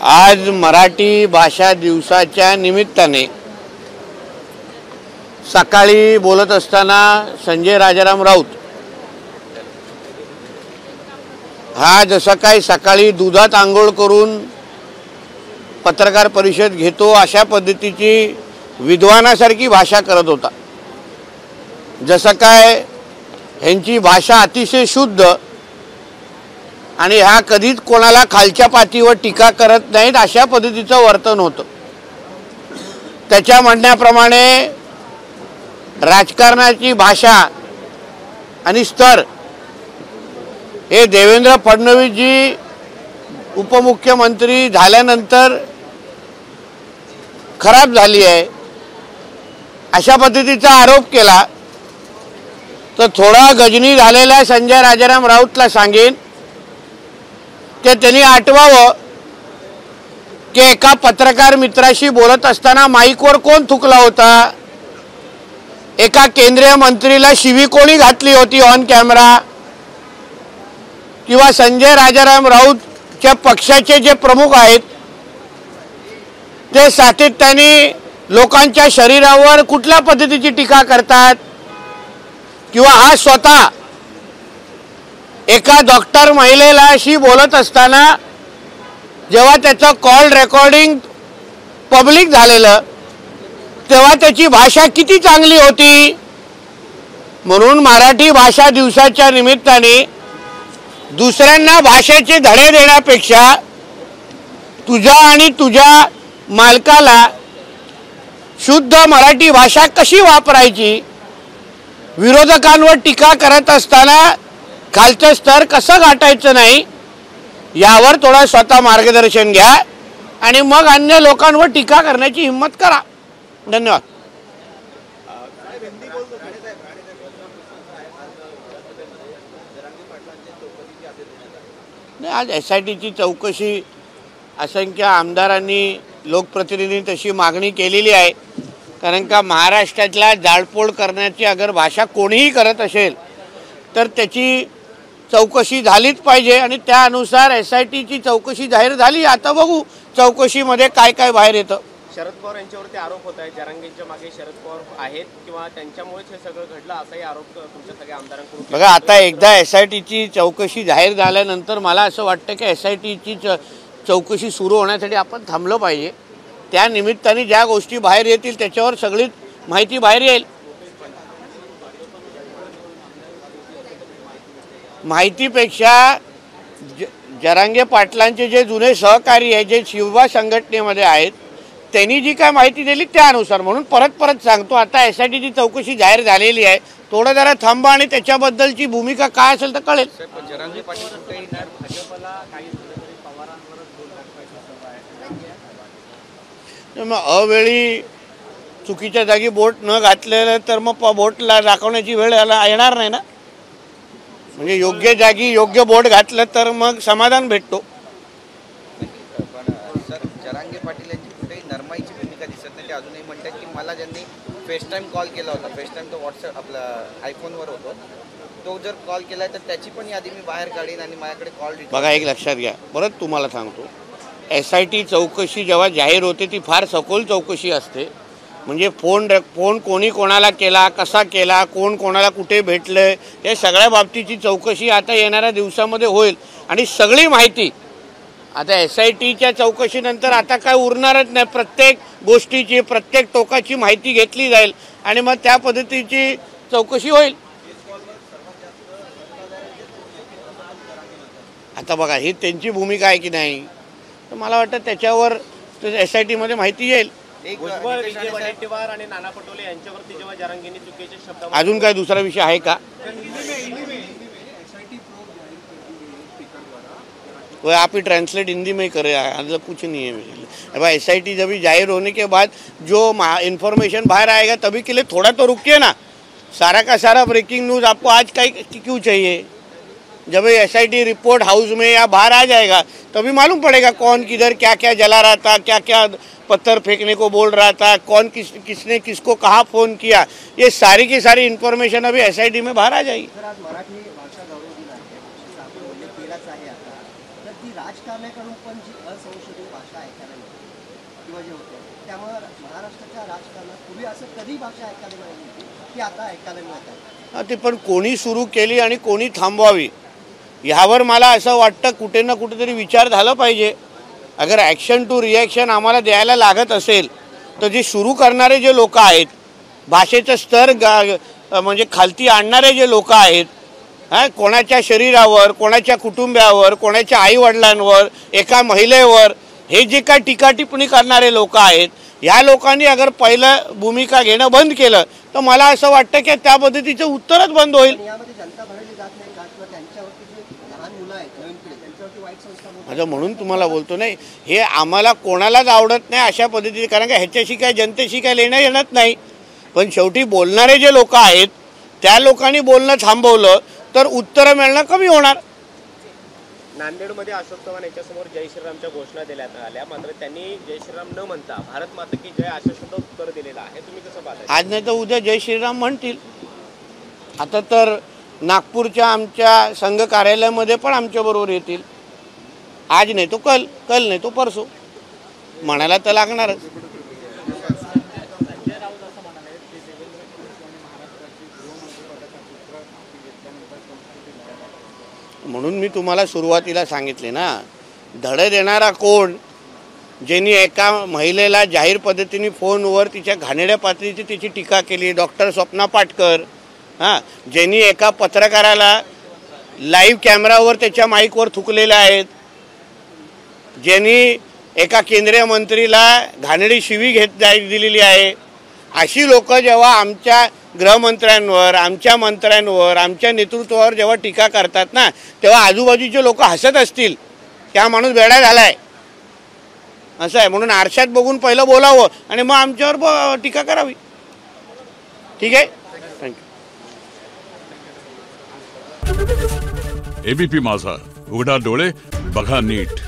आज मराठी भाषा दिवसाच्या निमित्ताने सकाळी बोलत असताना संजय राजाराम राऊत हा जसं काही सकाळी दुधात आंघोळ करून पत्रकार परिषद घेतो अशा पद्धतीची विद्वानासारखी भाषा करत होता। जसं काय ह्यांची भाषा अतिशय शुद्ध आणि हा कधीच कोणाला खालच्या पातीवर टीका करत नाहीत अशा पद्धतीचं वर्तन होतं। त्याच्या म्हणण्याप्रमाणे राजकारणाची भाषा आणि स्तर हे देवेंद्र फडणवीस जी उपमुख्यमंत्री झाल्यानंतर खराब झाली आहे अशा पद्धतीचा आरोप केला तर थोडा गजनी झालेल्या संजय राजाराम राऊतला सांगेन की त्यांनी आठवावं की एका पत्रकार मित्राशी बोलत असताना माईकवर कोण थुकला होता, एका केंद्रीय मंत्रीला शिवी कोणी घातली होती ऑन कॅमेरा, किंवा संजय राजाराम राऊतच्या पक्षाचे जे प्रमुख आहेत ते सातत्याने लोकांच्या शरीरावर कुठल्या पद्धतीची टीका करतात, किंवा हा स्वतः एका डॉक्टर महिलेलाशी बोलत असताना जेव्हा त्याचं कॉल रेकॉर्डिंग पब्लिक झालेलं तेव्हा त्याची भाषा किती चांगली होती। म्हणून मराठी भाषा दिवसाच्या निमित्ताने दुसऱ्यांना भाषेचे धडे देण्यापेक्षा तुझ्या आणि तुझ्या मालकाला शुद्ध मराठी भाषा कशी वापरायची, विरोधकांवर टीका करत असताना खालचं स्तर कसं गाठायचं नाही यावर थोडा स्वतः मार्गदर्शन घ्या आणि मग अन्य लोकांवर टीका करण्याची हिम्मत करा। धन्यवाद। आज SITची चौकशी असंख्य आमदारांनी लोकप्रतिनिधींनी तशी मागणी केलेली आहे, कारण का महाराष्ट्रातला जाळपोळ करण्याची अगर भाषा कोणीही करत असेल तर त्याची चौकशी झालीच पाहिजे आणि त्यानुसार SITची चौकशी जाहीर झाली। आता बघू चौकशीमध्ये काय काय बाहेर येतं। शरद पवार यांच्यावरती आरोप होत आहे, जरांगेंच्या मागे शरद पवार आहेत किंवा त्यांच्यामुळेच हे सगळं घडलं असाही आरोप तुमच्या सगळ्या आमदारांकडून। बघा आता एकदा SITची चौकशी जाहीर झाल्यानंतर मला असं वाटतं की SITची चौकशी सुरू होण्यासाठी आपण थांबलं पाहिजे। त्या निमित्ताने ज्या गोष्टी बाहेर येतील त्याच्यावर सगळी माहिती बाहेर येईल। माहितीपेक्षा जरांगे पाटलांचे जे जुने सहकारी आहेत जे शिवबा संघटनेमध्ये आहेत त्यांनी जी काय माहिती दिली त्यानुसार, म्हणून परत सांगतो आता SITची चौकशी जाहीर झालेली आहे, थोडं जरा थांबा आणि त्याच्याबद्दलची भूमिका काय असेल तर कळेल। जरांगे पाटील मग अवेळी चुकीच्या जागी बोट न घातलेलं तर मग बोटला दाखवण्याची वेळ येणार नाही ना। म्हणजे योग्य जागी योग्य बोट घातलं तर मग समाधान भेटतो। पण सर जरांगे पाटील यांची कुठेही नरमाईची भूमिका दिसत नाही। ते अजूनही म्हणतात की मला ज्यांनी FaceTime कॉल केला होता, FaceTime तो व्हॉट्सअप आपला आयफोनवर होतो, तो जर कॉल केला तर त्याची पण यादी मी बाहेर काढीन आणि माझ्याकडे कॉल। बघा एक लक्षात घ्या, परत तुम्हाला सांगतो SIT चौकशी जेव्हा जाहीर होते ती फार सखोल चौकशी असते। म्हणजे फोन कोणी कोणाला केला, कसा केला, कोण कोणाला कुठे भेटलं, या सगळ्या बाबतीची चौकशी आता येणाऱ्या दिवसामध्ये होईल आणि सगळी माहिती आता SITच्या चौकशीनंतर आता काय उरणारच नाही। प्रत्येक गोष्टीची प्रत्येक टोकाची माहिती घेतली जाईल आणि मग त्या पद्धतीची चौकशी होईल। आता बघा ही त्यांची भूमिका आहे की नाही तर मला वाटतं त्याच्यावर SITमध्ये माहिती येईल। वडेट्टीवार आणि नाना पटोले यांच्यावरती जेव्हा जरांगेंनी चुकीचे शब्द, अजून काय दुसरा विषय आहे का? वो आप ही ट्रांसलेट हिंदी में करे, मतलब कुछ नहीं है भाई। SIT जब जाहिर होने के बाद जो इन्फॉर्मेशन बाहर आएगा तभी के लिए थोड़ा तो रुकिए ना। सारा का सारा ब्रेकिंग न्यूज़ आपको आज का क्यों चाहिए? जब SIT रिपोर्ट हाउस में या बाहर आ जाएगा तभी मालूम पड़ेगा कौन किधर क्या क्या जला रहा था, क्या क्या पत्थर फेंकने को बोल रहा था, कौन किसने किसको कहाँ फ़ोन किया, ये सारी की सारी इन्फॉर्मेशन अभी SIT में बाहर आ जाएगी। राजकारण्याकडून पण जी असंशोधित भाषा आहे जे होते त्यामुळे महाराष्ट्राच्या राजकारणात पूर्वी असं कधी भाषा ऐकायला मिळाली होती की आता ऐकायला मिळत आहे? ते पण कोणी सुरू केली आणि कोणी थांबवावी ह्यावर मला असं वाटतं कुठे ना कुठेतरी विचार झाला पाहिजे. अगर ॲक्शन टू रिॲक्शन आम्हाला द्यायला लागत असेल तर जे सुरू करणारे जे लोक आहेत, भाषेचं स्तर म्हणजे खालती आणणारे जे लोक आहेत, कोणाच्या शरीरावर, कोणाच्या कुटुंबावर, कोणाच्या आईवडिलांवर, एका महिलेवर हे जे काय टीका टिप्पणी करणारे लोक आहेत, या लोकांनी अगर पहिलं भूमिका घेणं बंद केलं तर मला असं वाटतं की त्या पद्धतीचं उत्तरच बंद होईल. यामध्ये जनता भरली जात नाही का किंवा त्यांच्यावरती जे लहान मुलं आहेत नवीन पिढी त्यांच्यावरती वाईट संस्कार होतात? माझं म्हणून तुम्हाला बोलतो नाही, हे आम्हाला कोणालाच आवडत नाही अशा पद्धतीने, कारण का ह्याच्याशी काय जनतेशी काय लेणं येणंच नाही. पण शेवटी बोलणारे जे लोक आहेत त्या लोकांनी बोलणं थांबवलं तर उत्तरं मिळणं कमी होणार. नांदेडमध्ये अशोक चव्हाण याच्यासमोर जय श्रीरामच्या घोषणा देण्यात आल्या, मात्र त्यांनी जय श्रीराम न म्हणता भारत माता की जय अशा शब्द उत्तर दिलेलं आहे. तुम्ही कसं पाहता? आज नाही तर उद्या जय श्रीराम म्हणतील. आता तर नागपूरच्या आमच्या संघ कार्यालयामध्ये पण आमच्याबरोबर येतील. आज नाही तो कल, कल नाही तो परसो, म्हणायला तर लागणारच. म्हणून मी तुम्हाला सुरुवातीला सांगितले ना, धडे देणारा कोण, ज्यांनी एका महिलेला जाहीर पद्धतीने फोनवर तिच्या घाणेरड्या पातळीची तिची टीका केली, डॉक्टर स्वप्ना पाटकर, ज्यांनी एका पत्रकाराला लाईव्ह कॅमेरावर त्याच्या माईकवर थुकलेले आहेत, ज्यांनी एका केंद्रीय मंत्रीला घाणेरडी शिवी दिलेली आहे, अशी लोक जेव्हा आमच्या गृहमंत्र्यांवर, आमच्या मंत्र्यांवर, आमच्या नेतृत्वावर जेव्हा टीका करतात ना, तेव्हा आजूबाजूचे लोक हसत असतील त्या माणूस वेडा झालाय असं आहे. म्हणून आरशात बघून पहिलं बोलावं आणि मग आमच्यावर टीका करावी. ठीक आहे, थँक्यू. एबीपी माझा, उघडा डोळे बघा नीट.